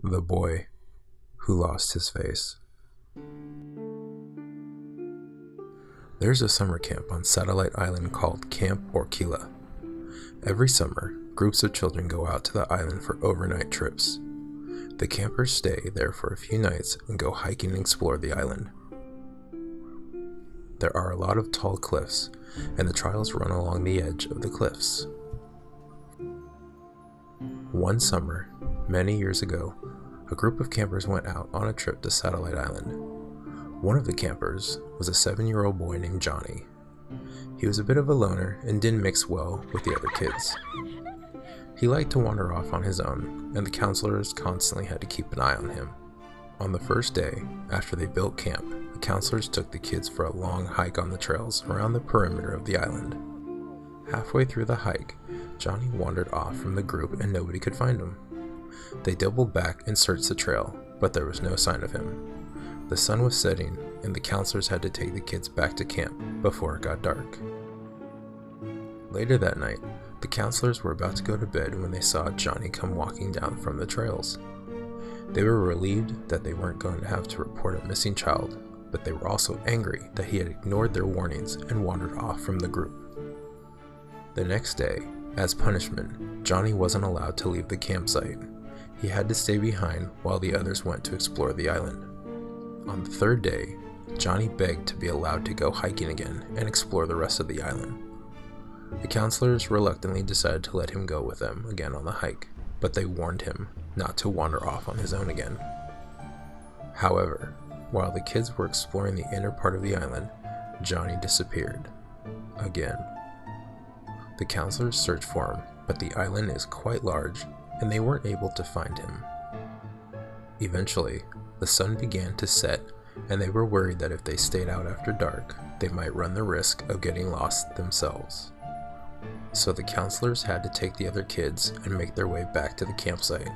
The boy who lost his face. There's a summer camp on Satellite Island called Camp Orkila. Every summer, groups of children go out to the island for overnight trips. The campers stay there for a few nights and go hiking and explore the island. There are a lot of tall cliffs, and the trails run along the edge of the cliffs. One summer, many years ago, a group of campers went out on a trip to Satellite Island. One of the campers was a 7-year-old boy named Johnny. He was a bit of a loner and didn't mix well with the other kids. He liked to wander off on his own, and the counselors constantly had to keep an eye on him. On the first day, after they built camp, the counselors took the kids for a long hike on the trails around the perimeter of the island. Halfway through the hike, Johnny wandered off from the group and nobody could find him. They doubled back and searched the trail, but there was no sign of him. The sun was setting, and the counselors had to take the kids back to camp before it got dark. Later that night, the counselors were about to go to bed when they saw Johnny come walking down from the trails. They were relieved that they weren't going to have to report a missing child, but they were also angry that he had ignored their warnings and wandered off from the group. The next day, as punishment, Johnny wasn't allowed to leave the campsite. He had to stay behind while the others went to explore the island. On the third day, Johnny begged to be allowed to go hiking again and explore the rest of the island. The counselors reluctantly decided to let him go with them again on the hike, but they warned him not to wander off on his own again. However, while the kids were exploring the inner part of the island, Johnny disappeared. Again. The counselors searched for him, but the island is quite large, and they weren't able to find him. Eventually, the sun began to set, and they were worried that if they stayed out after dark, they might run the risk of getting lost themselves. So the counselors had to take the other kids and make their way back to the campsite,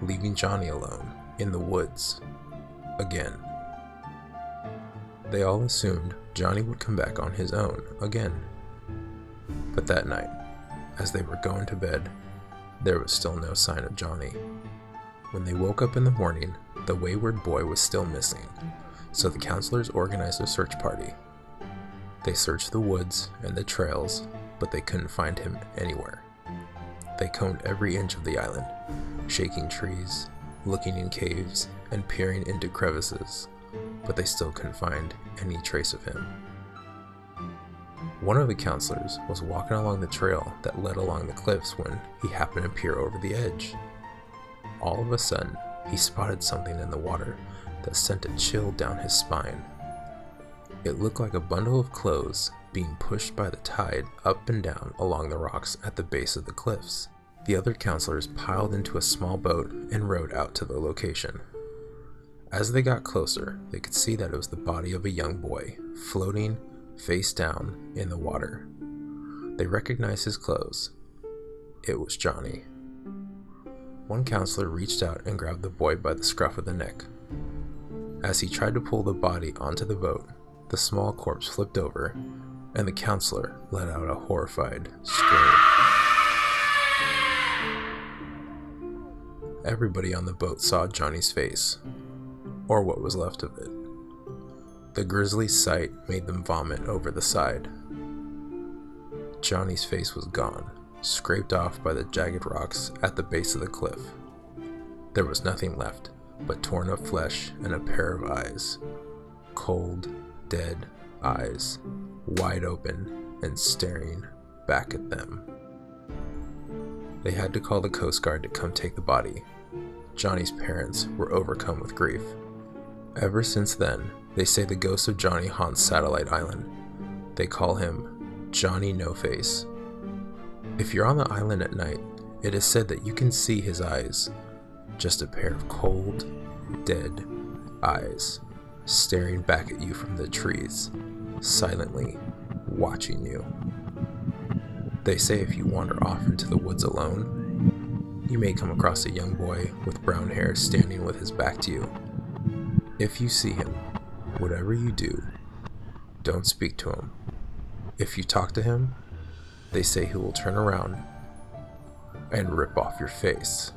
leaving Johnny alone in the woods. Again. They all assumed Johnny would come back on his own again. But that night, as they were going to bed, there was still no sign of Johnny. When they woke up in the morning, the wayward boy was still missing, so the counselors organized a search party. They searched the woods and the trails, but they couldn't find him anywhere. They combed every inch of the island, shaking trees, looking in caves, and peering into crevices, but they still couldn't find any trace of him. One of the counselors was walking along the trail that led along the cliffs when he happened to peer over the edge. All of a sudden, he spotted something in the water that sent a chill down his spine. It looked like a bundle of clothes being pushed by the tide up and down along the rocks at the base of the cliffs. The other counselors piled into a small boat and rowed out to the location. As they got closer, they could see that it was the body of a young boy, floating face down in the water. They recognized his clothes. It was Johnny. One counselor reached out and grabbed the boy by the scruff of the neck. As he tried to pull the body onto the boat, the small corpse flipped over, and the counselor let out a horrified scream. Everybody on the boat saw Johnny's face, or what was left of it. The grisly sight made them vomit over the side. Johnny's face was gone, scraped off by the jagged rocks at the base of the cliff. There was nothing left but torn up flesh and a pair of eyes. Cold, dead eyes, wide open and staring back at them. They had to call the Coast Guard to come take the body. Johnny's parents were overcome with grief. Ever since then, they say the ghost of Johnny haunts Satellite Island. They call him Johnny No Face. If you're on the island at night, it is said that you can see his eyes, just a pair of cold, dead eyes, staring back at you from the trees, silently watching you. They say if you wander off into the woods alone, you may come across a young boy with brown hair standing with his back to you. If you see him, whatever you do, don't speak to him. If you talk to him, they say he will turn around and rip off your face.